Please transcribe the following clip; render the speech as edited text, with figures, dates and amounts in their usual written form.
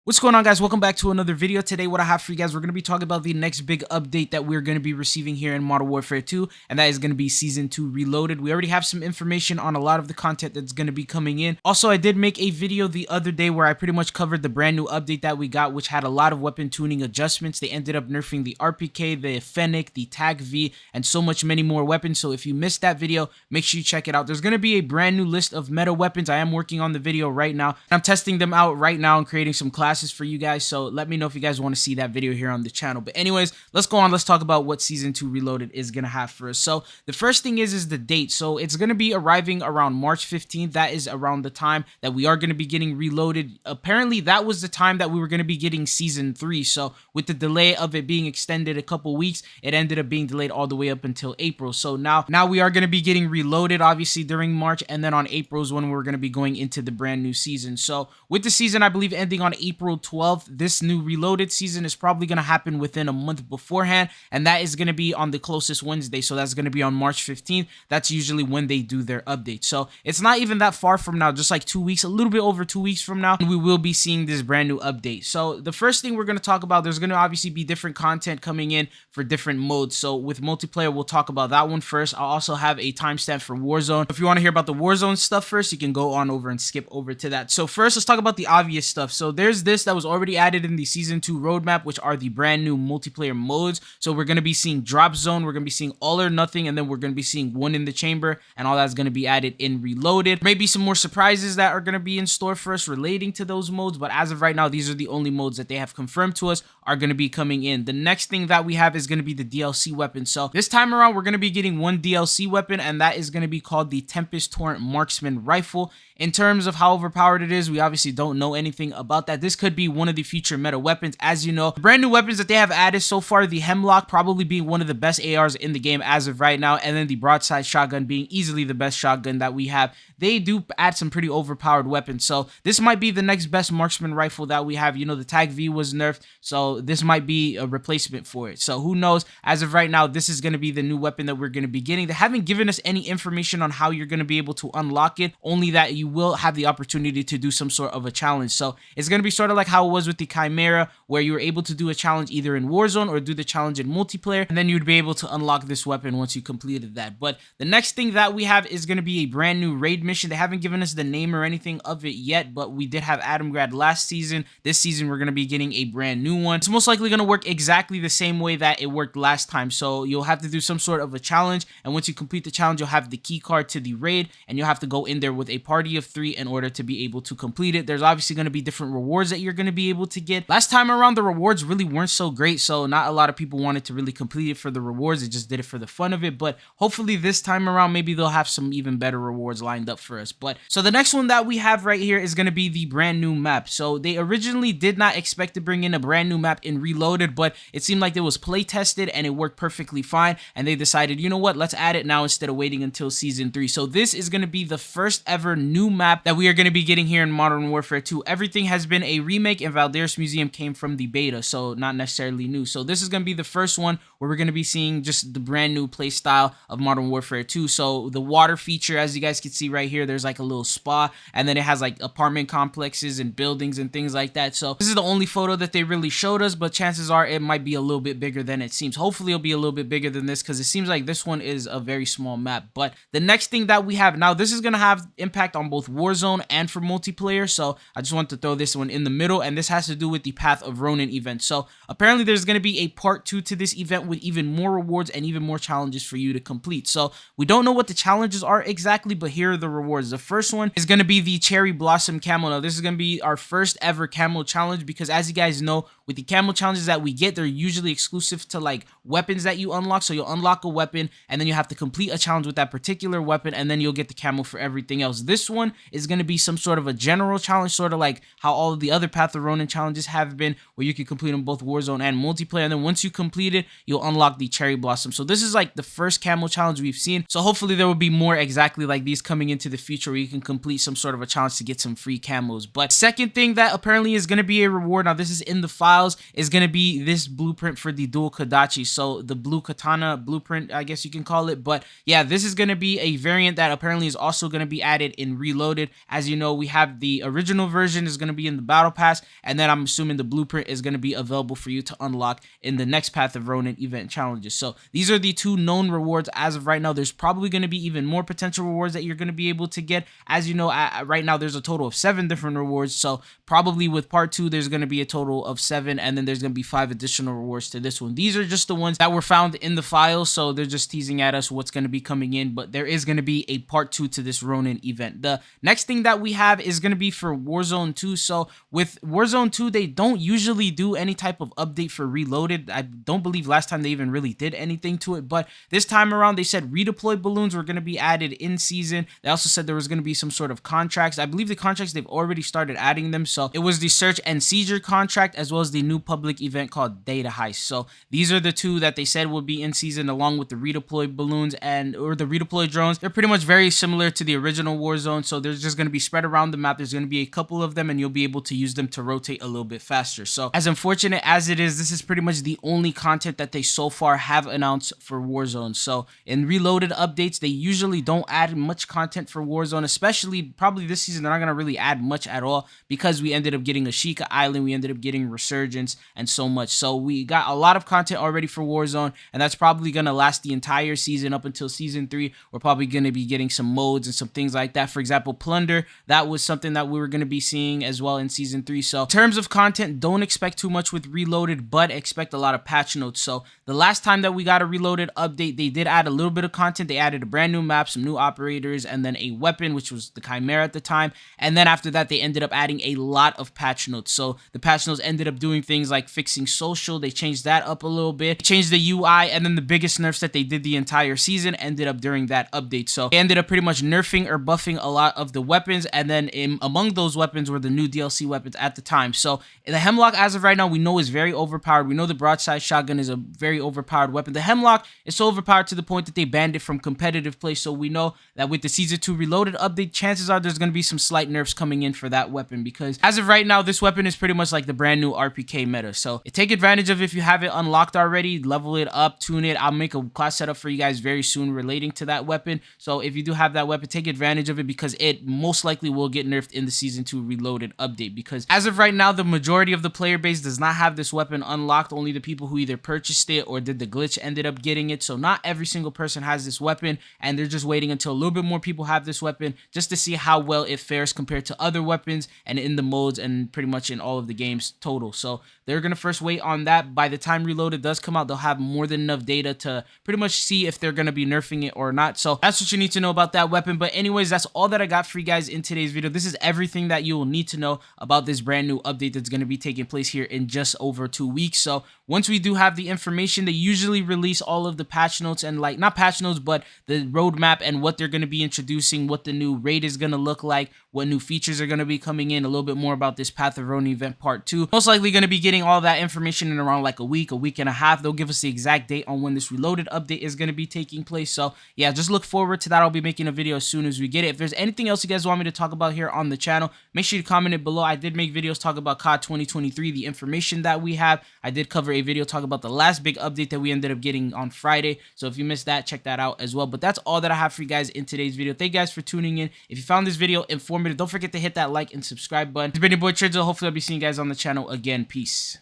What's going on, guys? Welcome back to another video. Today what I have for you guys, we're going to be talking about the next big update that we're going to be receiving here in Modern Warfare 2, and that is going to be Season 2 Reloaded. We already have some information on a lot of the content that's going to be coming in. Also, I did make a video the other day where I pretty much covered the brand new update that we got, which had a lot of weapon tuning adjustments. They ended up nerfing the RPK, the Fennec, the Tag V, and so much many more weapons. So if you missed that video, make sure you check it out. There's going to be a brand new list of meta weapons. I am working on the video right now. I'm testing them out right now and creating some classes for you guys. So let me know if you guys want to see that video here on the channel. But anyways, let's go on. Let's talk about what Season 2 Reloaded is going to have for us. So the first thing is the date. So it's going to be arriving around March 15th. That is around the time that we are going to be getting Reloaded. Apparently, that was the time that we were going to be getting Season 3. So with the delay of it being extended a couple weeks, it ended up being delayed all the way up until April. So now we are going to be getting Reloaded, obviously, during March. And then on April is when we're going to be going into the brand new season. So with the season, I believe, ending on April 12th, this new Reloaded season is probably going to happen within a month beforehand, and that is going to be on the closest Wednesday. So that's going to be on March 15th. That's usually when they do their update. So it's not even that far from now, just like 2 weeks, a little bit over 2 weeks from now, we will be seeing this brand new update. So the first thing we're going to talk about, there's going to obviously be different content coming in for different modes. So with multiplayer, we'll talk about that one first. I'll also have a timestamp for Warzone. If you want to hear about the Warzone stuff first, you can go on over and skip over to that. So first, let's talk about the obvious stuff. So there's this that was already added in the Season 2 roadmap, which are the brand new multiplayer modes. So we're going to be seeing Drop Zone, we're going to be seeing All or Nothing, and then we're going to be seeing One in the Chamber, and all that's going to be added in Reloaded. Maybe some more surprises that are going to be in store for us relating to those modes, but as of right now, these are the only modes that they have confirmed to us are going to be coming in. The next thing that we have is going to be the DLC weapon. So this time around, we're going to be getting one DLC weapon, and that is going to be called the Tempus Torrent Marksman Rifle. In terms of how overpowered it is, we obviously don't know anything about that. This could be one of the future meta weapons. As you know, the brand new weapons that they have added so far, the Hemlock probably being one of the best ARs in the game as of right now, and then the broadside shotgun being easily the best shotgun that we have. They do add some pretty overpowered weapons, so this might be the next best marksman rifle that we have. You know, the Tag V was nerfed, so this might be a replacement for it. So who knows? As of right now, this is going to be the new weapon that we're going to be getting. They haven't given us any information on how you're going to be able to unlock it, only that you will have the opportunity to do some sort of a challenge. So it's going to be sort of like how it was with the Chimera, where you were able to do a challenge either in Warzone or do the challenge in multiplayer, and then you'd be able to unlock this weapon once you completed that. But the next thing that we have is going to be a brand new raid mission. They haven't given us the name or anything of it yet, but we did have Adamgrad last season. This season, we're going to be getting a brand new one. It's most likely going to work exactly the same way that it worked last time. So you'll have to do some sort of a challenge, and once you complete the challenge, you'll have the key card to the raid, and you'll have to go in there with a party of 3 in order to be able to complete it. There's obviously going to be different rewards that you're going to be able to get. Last time around, the rewards really weren't so great, so not a lot of people wanted to really complete it for the rewards. They just did it for the fun of it, but hopefully this time around, maybe they'll have some even better rewards lined up for us. But so the next one that we have right here is going to be the brand new map. So they originally did not expect to bring in a brand new map in Reloaded, but it seemed like it was play tested and it worked perfectly fine, and they decided, you know what, let's add it now instead of waiting until Season 3. So this is going to be the first ever new map that we are going to be getting here in Modern Warfare 2. Everything has been a remake, and Valderes Museum came from the beta, so not necessarily new. So this is going to be the first one where we're going to be seeing just the brand new play style of Modern Warfare 2. So the water feature, as you guys can see right here, there's like a little spa, and then it has like apartment complexes and buildings and things like that. So this is the only photo that they really showed us, but chances are it might be a little bit bigger than it seems. Hopefully it'll be a little bit bigger than this, because it seems like this one is a very small map. But the next thing that we have now, this is going to have impact on both Warzone and for multiplayer, so I just want to throw this one in the middle, and this has to do with the Path of Ronin event. So apparently there's going to be a part 2 to this event with even more rewards and even more challenges for you to complete. So we don't know what the challenges are exactly, but here are the rewards. The first one is going to be the Cherry Blossom Camo. Now this is going to be our first ever camo challenge, because as you guys know, with the camo challenges that we get, they're usually exclusive to like weapons that you unlock. So you'll unlock a weapon, and then you have to complete a challenge with that particular weapon, and then you'll get the camo for everything else. This one is going to be some sort of a general challenge, sort of like how all of the other Path of Ronin challenges have been, where you can complete them both Warzone and multiplayer, and then once you complete it, you'll unlock the Cherry Blossom. So this is like the first camo challenge we've seen, so hopefully there will be more exactly like these coming into the future, where you can complete some sort of a challenge to get some free camos. But second thing that apparently is going to be a reward, now this is in the files, is going to be this blueprint for the dual Kodachi. So the blue katana blueprint, I guess you can call it. But yeah, this is going to be a variant that apparently is also going to be added in Reloaded. As you know, we have the original version is going to be in the battle battle pass, and then I'm assuming the blueprint is going to be available for you to unlock in the next Path of Ronin event challenges. So these are the 2 known rewards as of right now. There's probably going to be even more potential rewards that you're going to be able to get. As you know, right now there's a total of 7 different rewards, so probably with part 2 there's going to be a total of 7, and then there's going to be 5 additional rewards to this one. These are just the ones that were found in the file, so they're just teasing at us what's going to be coming in, but there is going to be a part 2 to this Ronin event. The next thing that we have is going to be for Warzone 2. So with Warzone 2, they don't usually do any type of update for Reloaded. I don't believe last time they even really did anything to it, but this time around they said redeploy balloons were going to be added in season. They also said there was going to be some sort of contracts. I believe the contracts, they've already started adding them. So it was the search and seizure contract, as well as the new public event called Data Heist. So these are the 2 that they said will be in season, along with the redeploy balloons or the redeploy drones. They're pretty much very similar to the original Warzone, so there's just going to be spread around the map. There's going to be a couple of them, and you'll be able to use them to rotate a little bit faster. So as unfortunate as it is, this is pretty much the only content that they so far have announced for Warzone. So in Reloaded updates, they usually don't add much content for Warzone, especially probably this season. They're not going to really add much at all, because we ended up getting Ashika Island, we ended up getting Resurgence, and so much. So we got a lot of content already for Warzone, and that's probably going to last the entire season up until season 3. We're probably going to be getting some modes and some things like that. For example, Plunder, that was something that we were going to be seeing as well in season 3. So in terms of content, don't expect too much with Reloaded, but expect a lot of patch notes. So the last time that we got a Reloaded update, they did add a little bit of content. They added a brand new map, some new operators, and then a weapon, which was the Chimera at the time. And then after that, they ended up adding a lot of patch notes. So the patch notes ended up doing things like fixing social. They changed that up a little bit, they changed the UI, and then the biggest nerfs that they did the entire season ended up during that update. So they ended up pretty much nerfing or buffing a lot of the weapons, and then among those weapons were the new DLC weapons at the time. So the Hemlock, as of right now, we know is very overpowered. We know the broadside shotgun is a very overpowered weapon. The Hemlock is so overpowered to the point that they banned it from competitive play. So we know that with the season 2 Reloaded update, chances are there's going to be some slight nerfs coming in for that weapon, because as of right now, this weapon is pretty much like the brand new RPK meta. So take advantage of it if you have it unlocked already, level it up, tune it. I'll make a class setup for you guys very soon relating to that weapon. So if you do have that weapon, take advantage of it, because it most likely will get nerfed in the season 2 Reloaded update, because as of right now, the majority of the player base does not have this weapon unlocked. Only the people who either purchased it or did the glitch ended up getting it. So not every single person has this weapon, and they're just waiting until a little bit more people have this weapon just to see how well it fares compared to other weapons and in the modes and pretty much in all of the games total. So they're going to first wait on that. By the time Reloaded does come out, they'll have more than enough data to pretty much see if they're going to be nerfing it or not. So that's what you need to know about that weapon. But anyways, that's all that I got for you guys in today's video. This is everything that you will need to know about this brand new update that's going to be taking place here in just over 2 weeks. So once we do have the information, they usually release all of the patch notes and not patch notes, but the roadmap and what they're going to be introducing, what the new raid is going to look like, what new features are going to be coming in, a little bit more about this Path of Ronin event part 2. Most likely going to be getting all that information in around like a week and a half. They'll give us the exact date on when this Reloaded update is going to be taking place. So yeah, just look forward to that. I'll be making a video as soon as we get it. If there's anything else you guys want me to talk about here on the channel, make sure you comment it below. I did make videos talk about COD 2023, the information that we have. I did cover a video talk about the last big update that we ended up getting on Friday. So if you missed that, check that out as well. But that's all that I have for you guys in today's video. Thank you guys for tuning in. If you found this video informative, don't forget to hit that like and subscribe button. It's been your boy Trizzle. Hopefully I'll be seeing you guys on the channel again. Peace.